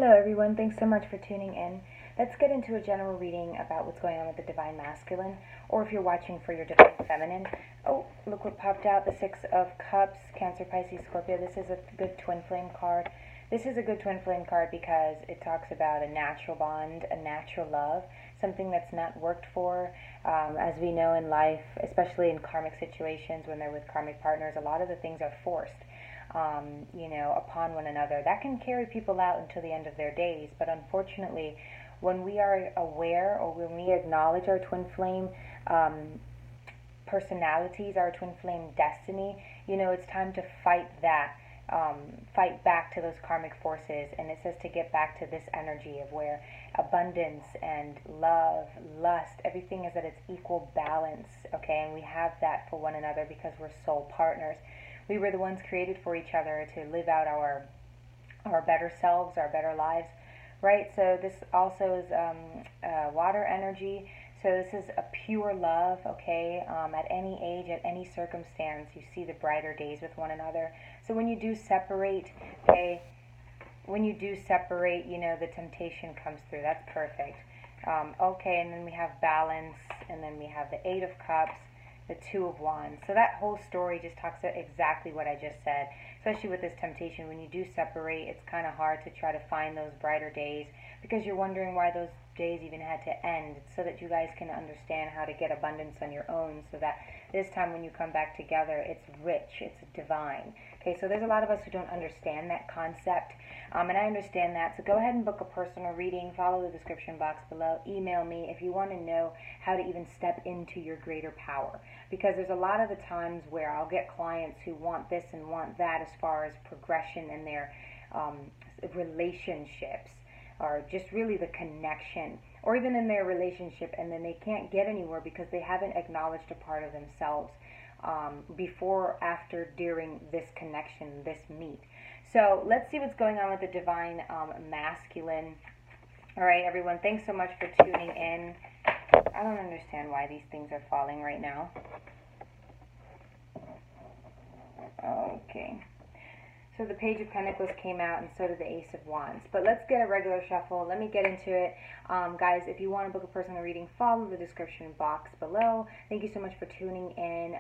Hello everyone, thanks so much for tuning in. Let's get into a general reading about what's going on with the Divine Masculine, or if you're watching for your Divine Feminine. Oh, look what popped out, the Six of Cups, Cancer, Pisces, Scorpio. This is a good twin flame card. This is a good twin flame card because it talks about a natural bond, a natural love, something that's not worked for. As we know in life, especially in karmic situations when they're with karmic partners, a lot of the things are forced. Upon one another. That can carry people out until the end of their days, but unfortunately, when we are aware or when we acknowledge our twin flame personalities, our twin flame destiny, it's time to fight back to those karmic forces, and it says to get back to this energy of where abundance and love, lust, everything is at its equal balance, okay, and we have that for one another because we're soul partners. We were the ones created for each other to live out our better selves, our better lives, right? So this also is water energy. So this is a pure love, okay? At any age, at any circumstance, you see the brighter days with one another. So when you do separate, okay, the temptation comes through. That's perfect. Okay, and then we have balance, and then we have the Eight of Cups, the Two of Wands. So that whole story just talks about exactly what I just said, especially with this temptation. When you do separate, it's kind of hard to try to find those brighter days because you're wondering why those days even had to end, so that you guys can understand how to get abundance on your own, so that this time when you come back together, it's rich, it's divine. Okay, so there's a lot of us who don't understand that concept, and I understand that. So go ahead and book a personal reading. Follow the description box below. Email me if you want to know how to even step into your greater power, because there's a lot of the times where I'll get clients who want this and want that as far as progression in their relationships, or just really the connection, or even in their relationship, and then they can't get anywhere because they haven't acknowledged a part of themselves before, after, during this connection, this meet. So let's see what's going on with the Divine Masculine. All right, everyone, thanks so much for tuning in. I don't understand why these things are falling right now. Okay. So the Page of Pentacles came out, and so did the Ace of Wands. But let's get a regular shuffle. Let me get into it. Guys, if you want to book a personal reading, follow the description box below. Thank you so much for tuning in.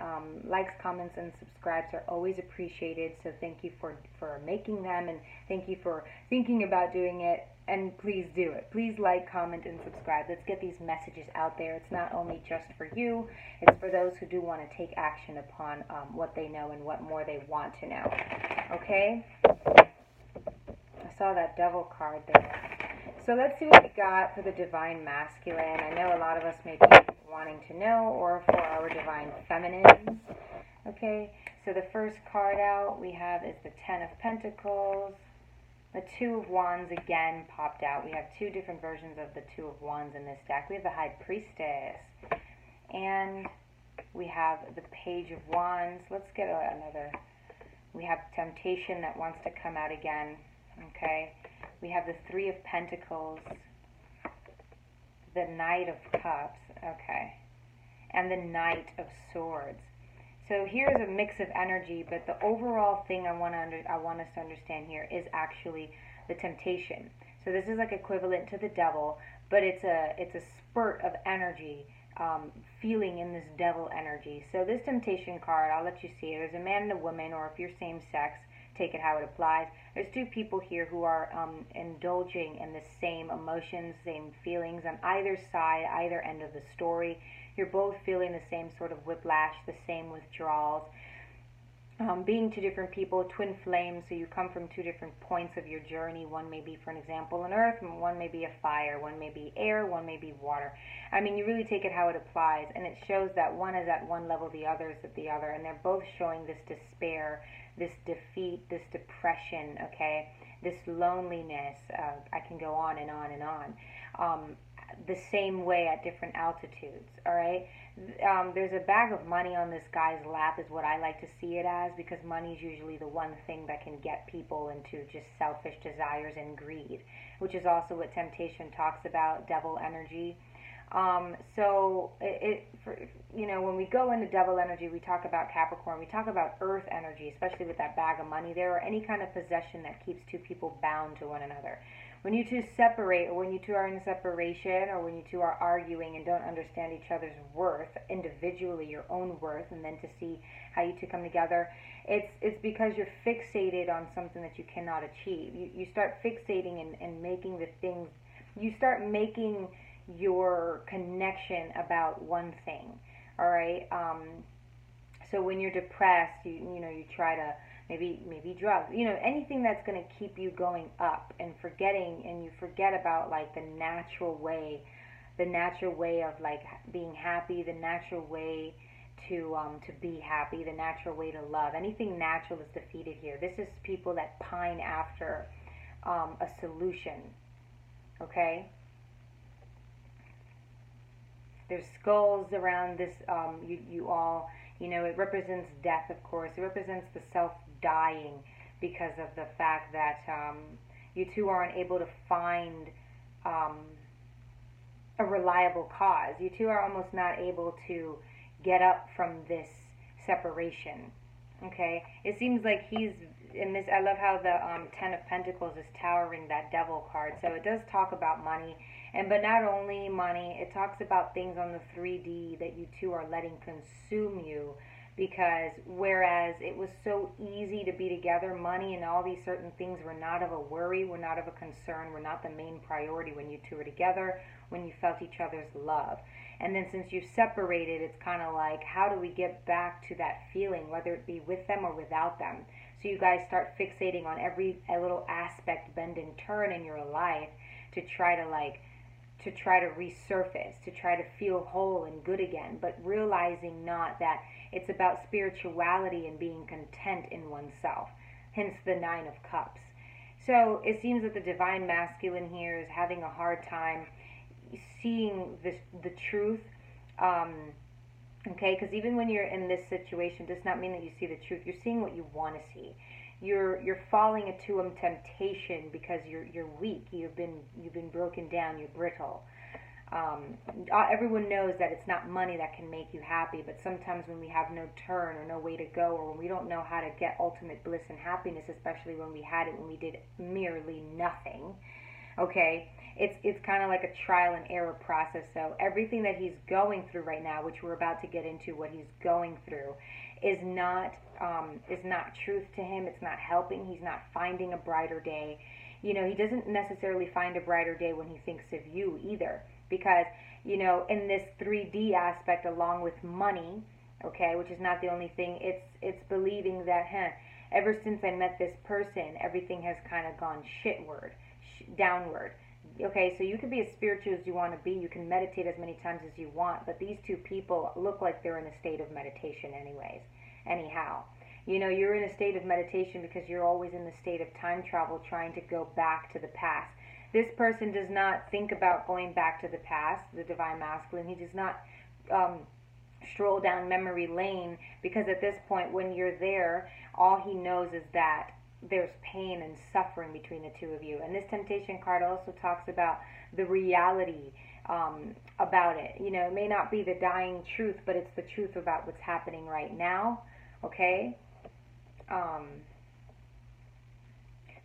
Likes, comments, and subscribes are always appreciated. So thank you for making them, and thank you for thinking about doing it. And please do it. Please like, comment, and subscribe. Let's get these messages out there. It's not only just for you. It's for those who do want to take action upon what they know and what more they want to know. Okay? I saw that Devil card there. So let's see what we got for the Divine Masculine. I know a lot of us may be wanting to know, or for our Divine Feminines. Okay? So the first card out we have is the Ten of Pentacles. The Two of Wands again popped out. We have two different versions of the Two of Wands in this deck. We have the High Priestess. And we have the Page of Wands. Let's get another. We have Temptation that wants to come out again. Okay. We have the Three of Pentacles. The Knight of Cups. Okay. And the Knight of Swords. So here's a mix of energy, but the overall thing I want us to understand here is actually the temptation. So this is like equivalent to the devil, but it's a spurt of energy, feeling in this devil energy. So this temptation card, I'll let you see it. There's a man and a woman, or if you're same sex, take it how it applies. There's two people here who are indulging in the same emotions, same feelings on either side, either end of the story. You're both feeling the same sort of whiplash, the same withdrawals. Being two different people, twin flames, so you come from two different points of your journey. One may be, for an example, an earth, and one may be a fire, one may be air, one may be water. I mean, you really take it how it applies, and it shows that one is at one level, the other is at the other, and they're both showing this despair, this defeat, this depression, okay, this loneliness. I can go on and on and on. The same way at different altitudes, all right? There's a bag of money on this guy's lap is what I like to see it as, because money is usually the one thing that can get people into just selfish desires and greed, which is also what temptation talks about, devil energy. When we go into devil energy, we talk about Capricorn, we talk about earth energy, especially with that bag of money there, or any kind of possession that keeps two people bound to one another. when you two separate, or when you two are in separation, or when you two are arguing and don't understand each other's worth individually, your own worth, and then to see how you two come together, it's because you're fixated on something that you cannot achieve. You start fixating and making the things, you start making your connection about one thing. All right. So when you're depressed, you try to maybe drugs, anything that's going to keep you going up and forgetting, and you forget about like the natural way of like being happy, the natural way to be happy, the natural way to love. Anything natural is defeated here. This is people that pine after a solution. Okay. There's skulls around this. You all, it represents death, of course. It represents the self dying because of the fact that you two are unable to find a reliable cause. You two are almost not able to get up from this separation. Okay? It seems like he's in this. I love how the Ten of Pentacles is towering that Devil card. So it does talk about money. But not only money, it talks about things on the 3D that you two are letting consume you, because whereas it was so easy to be together, money and all these certain things were not of a worry, were not of a concern, were not the main priority when you two were together, when you felt each other's love. And then since you've separated, it's kind of like, how do we get back to that feeling, whether it be with them or without them? So you guys start fixating on every little aspect, bend and turn in your life to try to resurface, to try to feel whole and good again, but realizing not that it's about spirituality and being content in oneself, hence the Nine of Cups. So it seems that the Divine Masculine here is having a hard time seeing the truth, okay, because even when you're in this situation, does not mean that you see the truth. You're seeing what you want to see. You're falling into a temptation because you're weak. You've been broken down. You're brittle. Everyone knows that it's not money that can make you happy, but sometimes when we have no turn or no way to go, or when we don't know how to get ultimate bliss and happiness, especially when we had it when we did merely nothing, okay, it's kind of like a trial and error process. So everything that he's going through right now, which we're about to get into, what he's going through, is not truth to him. It's not helping. He's not finding a brighter day. He doesn't necessarily find a brighter day when he thinks of you either, because in this 3D aspect, along with money, okay, which is not the only thing, it's believing that ever since I met this person, everything has kind of gone downward. Okay, so you can be as spiritual as you want to be. You can meditate as many times as you want, but these two people look like they're in a state of meditation anyhow. You're in a state of meditation because you're always in the state of time travel, trying to go back to the past. This person does not think about going back to the past, the Divine Masculine. He does not stroll down memory lane, because at this point, when you're there, all he knows is that there's pain and suffering between the two of you. And this Temptation card also talks about the reality about it. It may not be the dying truth, but it's the truth about what's happening right now, okay?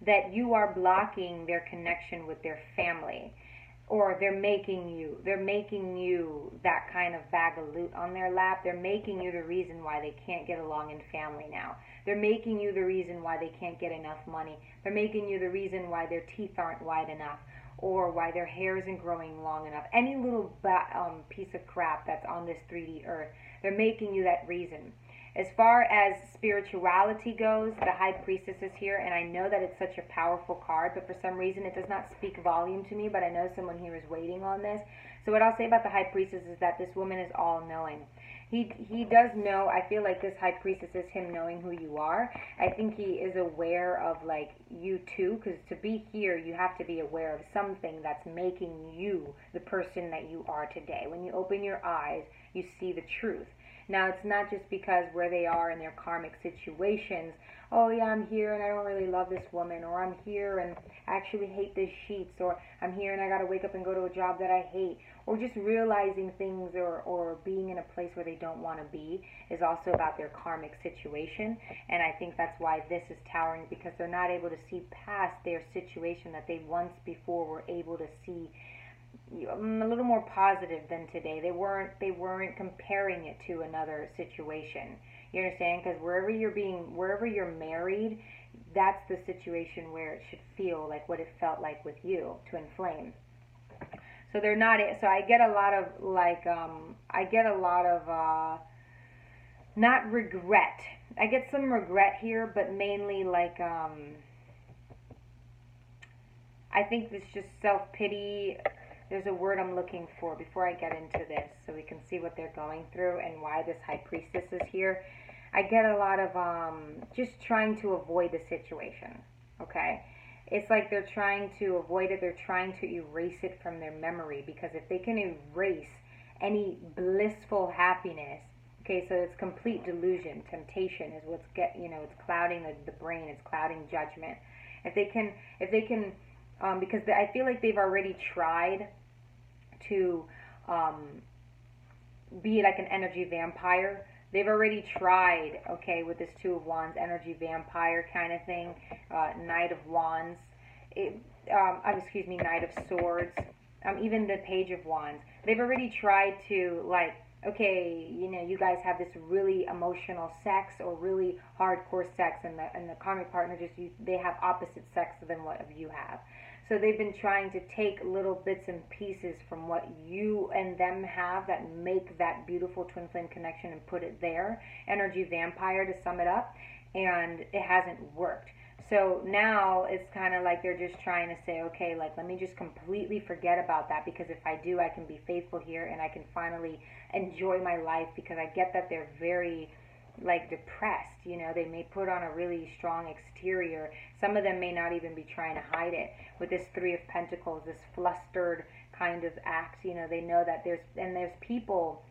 That you are blocking their connection with their family, or they're making you that kind of bag of loot on their lap. They're making you the reason why they can't get along in family now. They're making you the reason why they can't get enough money. They're making you the reason why their teeth aren't white enough, or why their hair isn't growing long enough. Any little piece of crap that's on this 3D earth, they're making you that reason. As far as spirituality goes, the High Priestess is here, and I know that it's such a powerful card, but for some reason it does not speak volume to me, but I know someone here is waiting on this. So what I'll say about the High Priestess is that this woman is all-knowing. He does know. I feel like this High Priestess is him knowing who you are. I think he is aware of, like, you too, because to be here, you have to be aware of something that's making you the person that you are today. When you open your eyes, you see the truth. Now, it's not just because where they are in their karmic situations, oh yeah, I'm here and I don't really love this woman, or I'm here and I actually hate these sheets, or I'm here and I gotta wake up and go to a job that I hate, or just realizing things, or being in a place where they don't want to be, is also about their karmic situation. And I think that's why this is towering, because they're not able to see past their situation that they once before were able to see a little more positive than today. They weren't comparing it to another situation. You understand? Because wherever you're married, that's the situation where it should feel like what it felt like with you, twin flame. So they're not. So I get a lot of not regret. I get some regret here, but mainly I think it's just self-pity. There's a word I'm looking for before I get into this, so we can see what they're going through and why this high priestess is here. I get a lot of just trying to avoid the situation, okay? It's like they're trying to avoid it. They're trying to erase it from their memory, because if they can erase any blissful happiness, okay, so it's complete delusion. Temptation is what's it's clouding the brain. It's clouding judgment. If they can, because I feel like they've already tried to be like an energy vampire. They've already tried, okay, with this Two of Wands, energy vampire kind of thing, Knight of Wands, Knight of Swords, even the Page of Wands. They've already tried to, like, okay, you guys have this really emotional sex or really hardcore sex, and the karmic partner they have opposite sex than what you have. So they've been trying to take little bits and pieces from what you and them have that make that beautiful twin flame connection and put it there. Energy vampire, to sum it up, and it hasn't worked. So now it's kind of like they're just trying to say, okay, like, let me just completely forget about that, because if I do, I can be faithful here and I can finally enjoy my life, because I get that they're very depressed. They may put on a really strong exterior. Some of them may not even be trying to hide it. With this Three of Pentacles, this flustered kind of act, they know that there's people,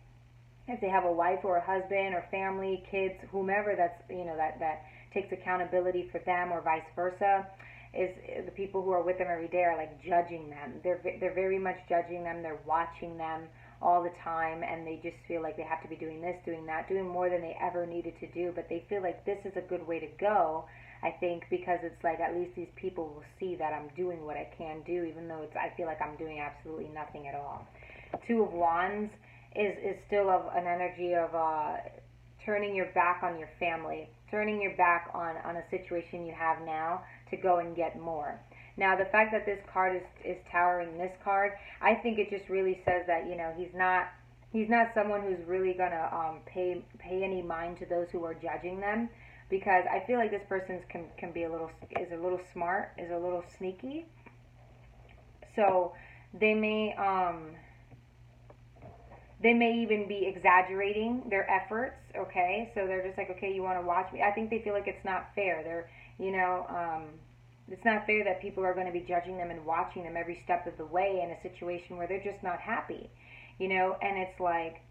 if they have a wife or a husband or family, kids, whomever that's, that takes accountability for them, or vice versa, is the people who are with them every day are like judging them. They're very much judging them. They're watching them all the time, and they just feel like they have to be doing this, doing that, doing more than they ever needed to do. But they feel like this is a good way to go, I think, because it's like at least these people will see that I'm doing what I can do, even though I feel like I'm doing absolutely nothing at all. Two of Wands is still of an energy of turning your back on your family, turning your back on a situation you have now to go and get more. Now, the fact that this card is towering this card, I think it just really says that, he's not someone who's really gonna pay any mind to those who are judging them, because I feel like this person can be a little smart, is a little sneaky. So they may even be exaggerating their efforts, okay? So they're just like, okay, you want to watch me? I think they feel like it's not fair. It's not fair that people are going to be judging them and watching them every step of the way in a situation where they're just not happy, and it's like,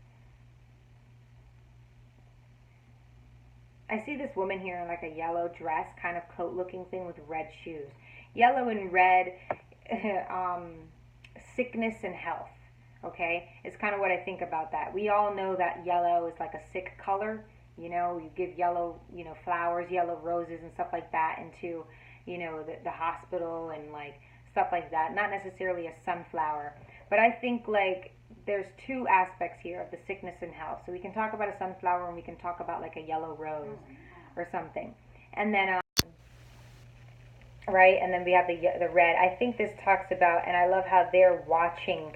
I see this woman here in like a yellow dress, kind of coat looking thing with red shoes. Yellow and red, sickness and health, okay? It's kind of what I think about that. We all know that yellow is like a sick color. You give yellow, flowers, yellow roses and stuff like that into the hospital and like stuff like that. Not necessarily a sunflower, but I think like there's two aspects here of the sickness and health. So we can talk about a sunflower, and we can talk about like a yellow rose or something. And then right, and then we have the red. I think this talks about, and I love how they're watching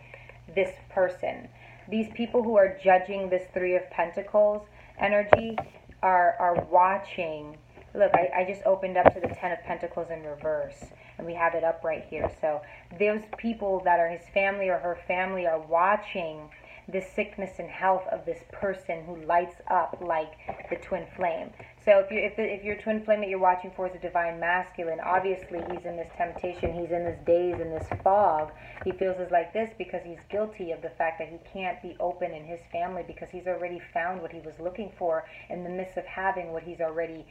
this person. These people who are judging this Three of Pentacles energy are watching. Look, I just opened up to the Ten of Pentacles in reverse, and we have it up right here. So those people that are his family or her family are watching the sickness and health of this person who lights up like the twin flame. So if your twin flame that you're watching for is a divine masculine, obviously he's in this temptation, he's in this daze, in this fog. He feels is like this because he's guilty of the fact that he can't be open in his family because he's already found what he was looking for in the midst of having what he's already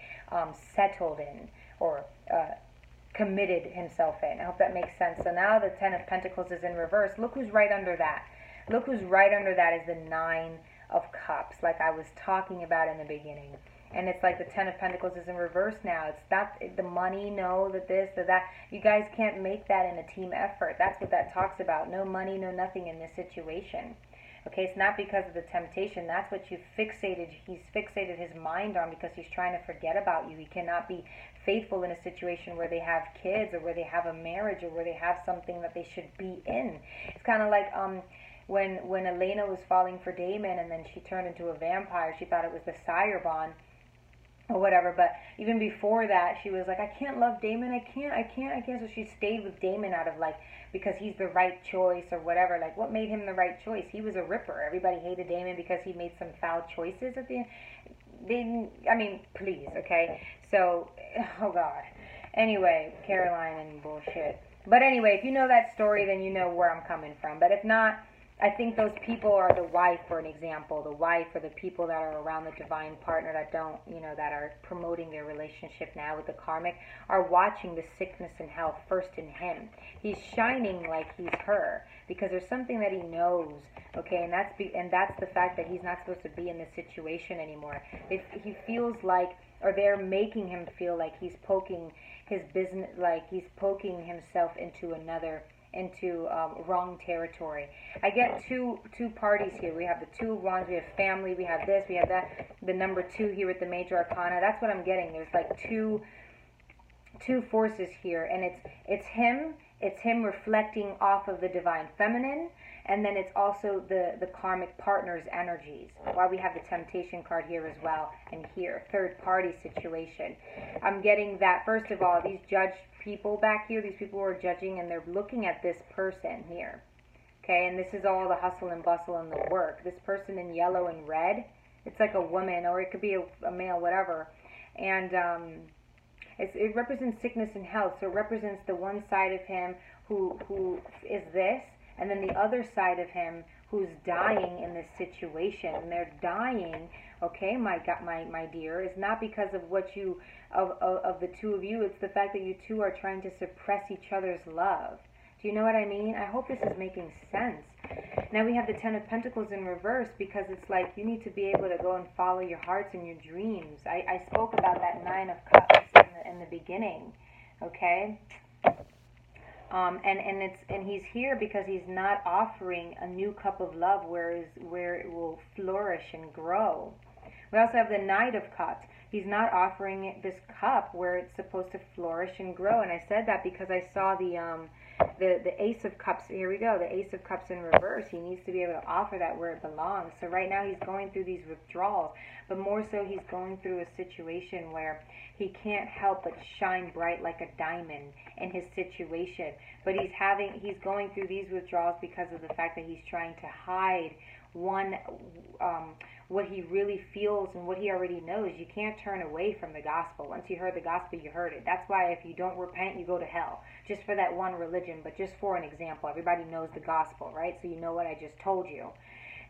settled in or committed himself in. I hope that makes sense. So now the Ten of Pentacles is in reverse. Look who's right under that. Look who's right under that is the Nine of Cups, like I was talking about in the beginning. And it's like the Ten of Pentacles is in reverse now. It's not the money, no, the this, the that. You guys can't make that in a team effort. That's what that talks about. No money, no nothing in this situation. Okay, it's not because of the temptation. That's what he's fixated his mind on because he's trying to forget about you. He cannot be faithful in a situation where they have kids or where they have a marriage or where they have something that they should be in. It's kind of like when Elena was falling for Damon and then she turned into a vampire. She thought it was the sire bond or whatever, but even before that she was like, I can't love Damon, I can't, so she stayed with Damon out of like, because he's the right choice or whatever. Like, what made him the right choice? He was a ripper. Everybody hated Damon because he made some foul choices at the end. I mean, please, okay? So, oh God. Anyway, Caroline and bullshit. But anyway, if you know that story, then you know where I'm coming from. But if not, I think those people are the wife, for an example. The wife or the people that are around the divine partner that don't, that are promoting their relationship now with the karmic, are watching the sickness and health first in him. He's shining like he's her because there's something that he knows, okay? And that's the fact that he's not supposed to be in this situation anymore. If he feels like, or they're making him feel like he's poking his business, like he's poking himself into wrong territory. I get two parties here. We have the Two of Wands, we have family, we have this, we have that. The number 2 here with the Major Arcana. That's what I'm getting. There's like two forces here, and it's him reflecting off of the divine feminine, and then it's also the karmic partner's energies. Why we have the temptation card here as well, and here, third party situation. I'm getting that, first of all, these judge people back here, these people who are judging, and they're looking at this person here. Okay, and this is all the hustle and bustle and the work. This person in yellow and red, it's like a woman, or it could be a male, whatever. And it represents sickness and health. So it represents the one side of him who is this, and then the other side of him who's dying in this situation. And they're dying, okay, my dear, is not because of what you, of the two of you. It's the fact that you two are trying to suppress each other's love. Do you know what I mean? I hope this is making sense. Now we have the Ten of Pentacles in reverse because it's like you need to be able to go and follow your hearts and your dreams. I spoke about that Nine of Cups in the beginning, okay? And he's here because he's not offering a new cup of love where it will flourish and grow. We also have the Knight of Cups. He's not offering this cup where it's supposed to flourish and grow. And I said that because I saw the Ace of Cups. Here we go, the Ace of Cups in reverse. He needs to be able to offer that where it belongs. So right now he's going through these withdrawals, but more so he's going through a situation where he can't help but shine bright like a diamond in his situation. But he's going through these withdrawals because of the fact that he's trying to hide what he really feels and what he already knows. You can't turn away from the gospel. Once you heard the gospel, you heard it. That's why if you don't repent, you go to hell. Just for that one religion, but just for an example. Everybody knows the gospel, right? So you know what I just told you.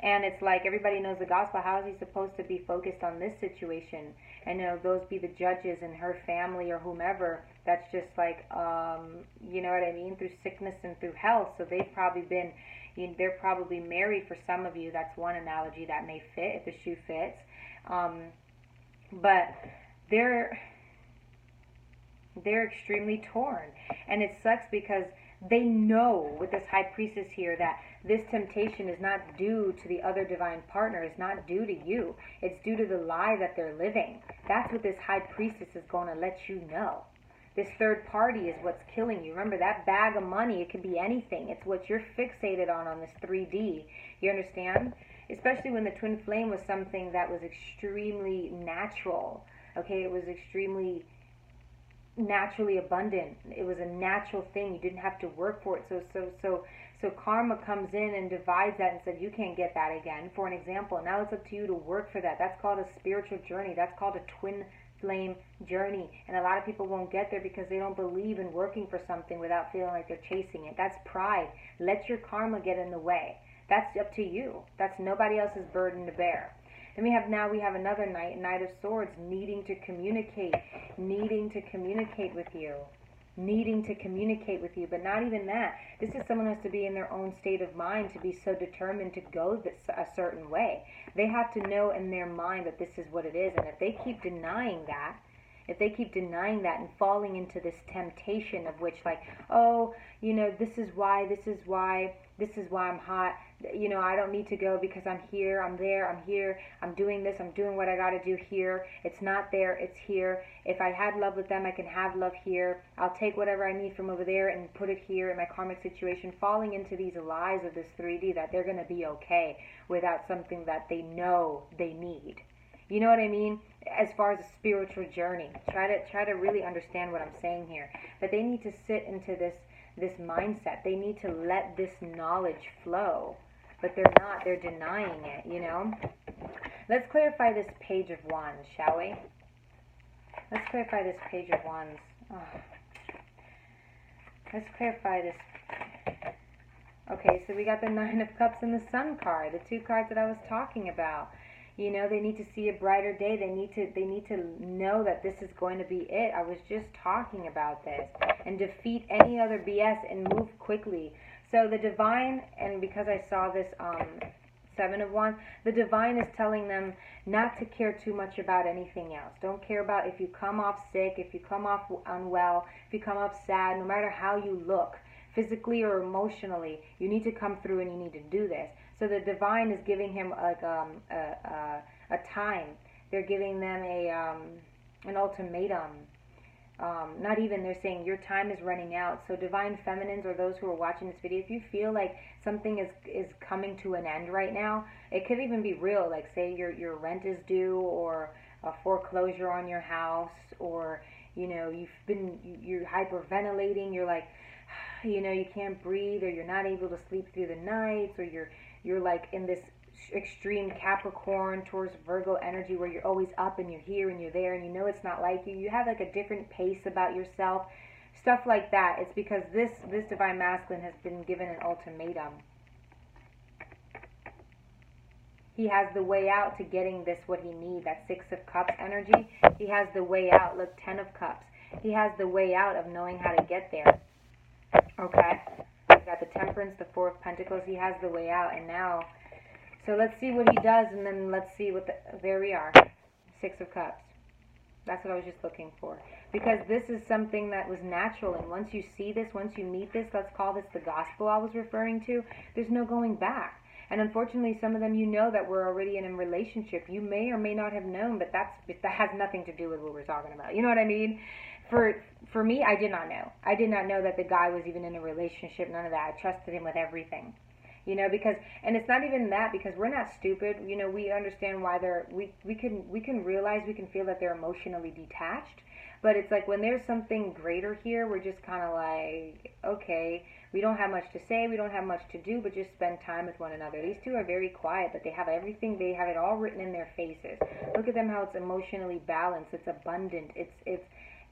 And it's like everybody knows the gospel. How is he supposed to be focused on this situation? And those be the judges and her family or whomever. That's just like, you know what I mean? Through sickness and through health. So they've probably been, they're probably married for some of you. That's one analogy that may fit if the shoe fits. But they're extremely torn. And it sucks because they know with this High Priestess here that this temptation is not due to the other divine partner. It's not due to you. It's due to the lie that they're living. That's what this High Priestess is going to let you know. This third party is what's killing you. Remember, that bag of money, it could be anything. It's what you're fixated on this 3D. You understand? Especially when the twin flame was something that was extremely natural. Okay, it was extremely naturally abundant. It was a natural thing. You didn't have to work for it. So karma comes in and divides that and said, you can't get that again. For an example, now it's up to you to work for that. That's called a spiritual journey. That's called a twin flame journey. And a lot of people won't get there because they don't believe in working for something without feeling like they're chasing it. That's pride. Let your karma get in the way. That's up to you. That's nobody else's burden to bear. Then we have another Knight of Swords, needing to communicate with you. Needing to communicate with you, but not even that. This is someone who has to be in their own state of mind to be so determined to go a certain way. They have to know in their mind that this is what it is, and if they keep denying that, and falling into this temptation of which, like, oh, this is why I'm hot, I don't need to go because I'm here, I'm there, I'm here, I'm doing this, I'm doing what I gotta do here, it's not there, it's here, if I had love with them, I can have love here, I'll take whatever I need from over there and put it here in my karmic situation, falling into these lies of this 3D that they're gonna be okay without something that they know they need. You know what I mean? As far as a spiritual journey, try to really understand what I'm saying here. That they need to sit into this mindset. They need to let this knowledge flow, but they're not. They're denying it. Let's clarify this Page of Wands, shall we? Let's clarify this Page of Wands. Oh. Let's clarify this. Okay, so we got the Nine of Cups and the Sun card, the two cards that I was talking about. They need to see a brighter day. They need to know that this is going to be it. I was just talking about this. And defeat any other BS and move quickly. So the divine, and because I saw this Seven of Wands, the divine is telling them not to care too much about anything else. Don't care about if you come off sick, if you come off unwell, if you come off sad, no matter how you look, physically or emotionally, you need to come through and you need to do this. So the divine is giving him like a time. They're giving them an ultimatum. Not even, they're saying your time is running out. So divine feminines, or those who are watching this video, if you feel like something is coming to an end right now, it could even be real. Like say your rent is due, or a foreclosure on your house, or you're hyperventilating. You're like, you can't breathe, or you're not able to sleep through the nights, or you're like in this extreme Capricorn towards Virgo energy where you're always up and you're here and you're there and it's not like you. You have like a different pace about yourself. Stuff like that. It's because this divine masculine has been given an ultimatum. He has the way out to getting this what he needs. That Six of Cups energy. He has the way out. Look, Ten of Cups. He has the way out of knowing how to get there. Okay? We've got the Temperance, the Four of Pentacles. He has the way out, and now, so let's see what he does, and then let's see there we are. Six of Cups. That's what I was just looking for. Because this is something that was natural, and once you see this, once you meet this, let's call this the gospel I was referring to, there's no going back. And unfortunately, some of them that we're already in a relationship. You may or may not have known, but that has nothing to do with what we're talking about. You know what I mean? For me, I did not know. I did not know that the guy was even in a relationship, none of that. I trusted him with everything. Because, and it's not even that, because we're not stupid. We understand why we can realize, we can feel that they're emotionally detached. But it's like when there's something greater here, we're just kind of like, okay, we don't have much to say, we don't have much to do, but just spend time with one another. These two are very quiet, but they have everything, they have it all written in their faces. Look at them, how it's emotionally balanced, it's abundant, it's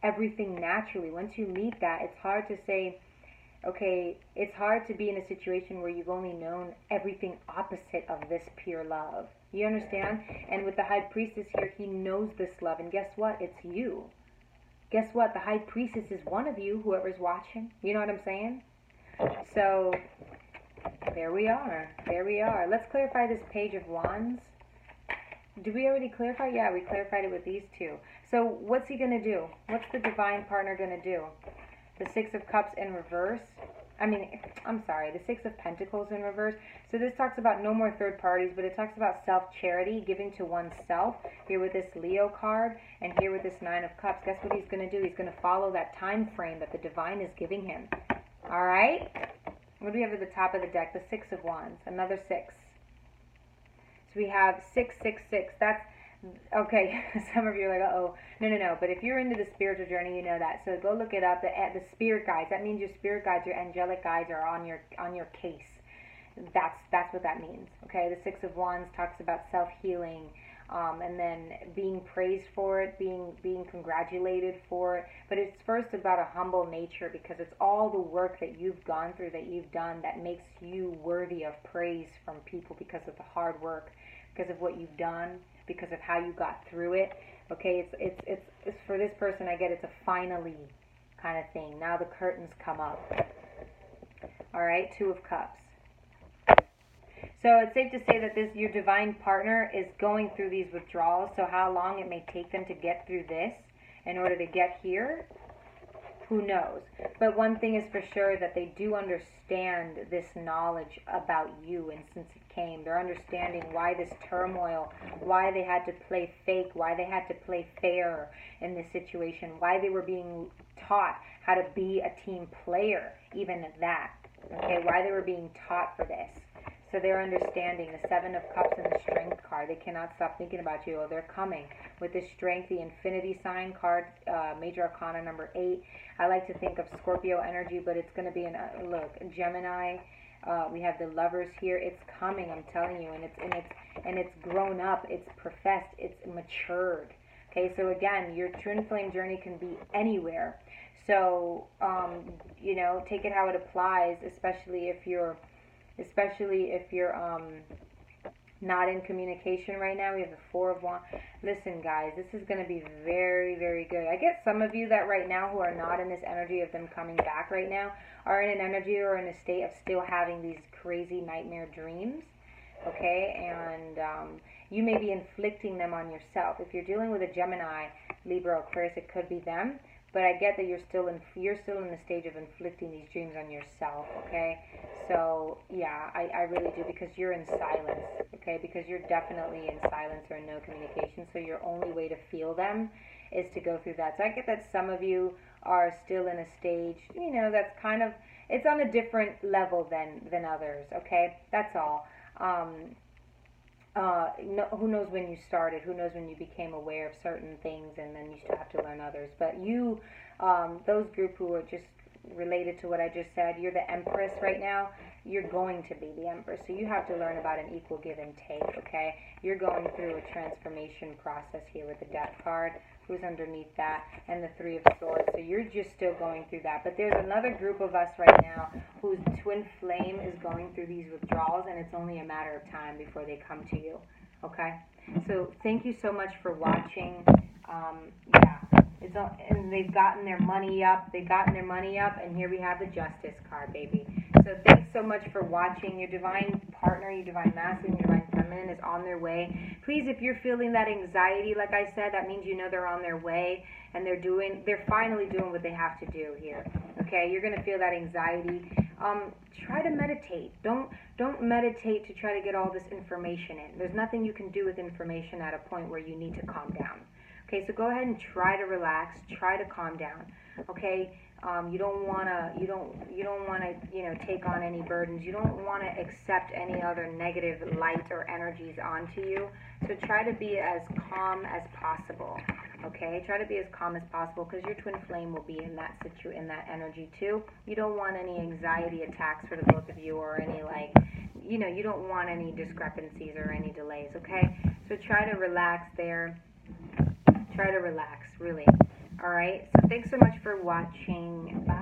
everything naturally. Once you meet that, it's hard to say, okay, it's hard to be in a situation where you've only known everything opposite of this pure love. You understand? And with the High Priestess here, he knows this love, and guess what? It's you. Guess what? The High Priestess is one of you, whoever's watching. You know what I'm saying? So, there we are. There we are. Let's clarify this Page of Wands. Did we already clarify? Yeah, we clarified it with these two. So, what's he going to do? What's the divine partner going to do? The Six of Cups in reverse. The Six of Pentacles in reverse. So this talks about no more third parties, but it talks about self-charity, giving to oneself. Here with this Leo card, and here with this Nine of Cups. Guess what he's going to do? He's going to follow that time frame that the divine is giving him. All right? What do we have at the top of the deck? The Six of Wands. Another six. So we have 666. That's okay. Some of you are like, uh-oh. No. But if you're into the spiritual journey, you know that. So go look it up. The spirit guides. That means your spirit guides, your angelic guides are on your case. That's what that means. Okay. The Six of Wands talks about self-healing, and then being praised for it, being congratulated for it. But it's first about a humble nature, because it's all the work that you've gone through, that you've done, that makes you worthy of praise from people, because of the hard work, because of what you've done, because of how you got through it. Okay, it's for this person, I get it's a finally kind of thing. Now the curtains come up. All right, Two of Cups. So it's safe to say that your divine partner is going through these withdrawals. So how long it may take them to get through this in order to get here, who knows? But one thing is for sure, that they do understand this knowledge about you, and since it came, they're understanding why this turmoil, why they had to play fake, why they had to play fair in this situation, why they were being taught how to be a team player, even that. Okay, why they were being taught for this. So they're understanding the Seven of Cups and the Strength card. They cannot stop thinking about you. Oh, they're coming. With the Strength, the Infinity sign card, Major Arcana number 8. I like to think of Scorpio energy, but it's going to be look, Gemini. We have the Lovers here. It's coming, I'm telling you, and it's grown up. It's professed. It's matured. Okay, so again, your twin flame journey can be anywhere. So take it how it applies, especially if you're not in communication right now. We have the Four of Wands. Listen, guys, this is going to be very, very good. I get some of you that right now who are not in this energy of them coming back right now are in an energy or in a state of still having these crazy nightmare dreams. Okay, and you may be inflicting them on yourself. If you're dealing with a Gemini, Libra, Aquarius, it could be them. But I get that you're still in the stage of inflicting these dreams on yourself, okay? So, yeah, I really do, because you're in silence, okay? Because you're definitely in silence or in no communication, so your only way to feel them is to go through that. So I get that some of you are still in a stage, that's kind of, it's on a different level than others, okay? That's all. Who knows when you started, who knows when you became aware of certain things, and then you still have to learn others. But you, those group who are just related to what I just said, you're the Empress right now. You're going to be the Empress, so you have to learn about an equal give and take, okay? You're going through a transformation process here with the Death card, who's underneath that, and the Three of Swords. So you're just still going through that. But there's another group of us right now whose twin flame is going through these withdrawals, and it's only a matter of time before they come to you, okay? So thank you so much for watching. And they've gotten their money up. And here we have the Justice card, baby. So thanks so much for watching. Your divine partner, your divine masculine, your divine feminine is on their way. Please, if you're feeling that anxiety, like I said, that means they're on their way, and they're finally doing what they have to do here. Okay, you're gonna feel that anxiety. Try to meditate. Don't meditate to try to get all this information in. There's nothing you can do with information at a point where you need to calm down. Okay, so go ahead and try to relax, try to calm down. Okay, you don't wanna take on any burdens. You don't wanna accept any other negative light or energies onto you. So try to be as calm as possible. Okay, try to be as calm as possible, because your twin flame will be in that energy too. You don't want any anxiety attacks for the both of you, or any you don't want any discrepancies or any delays. Okay, so try to relax there. Try to relax, really. All right, so thanks so much for watching. Bye.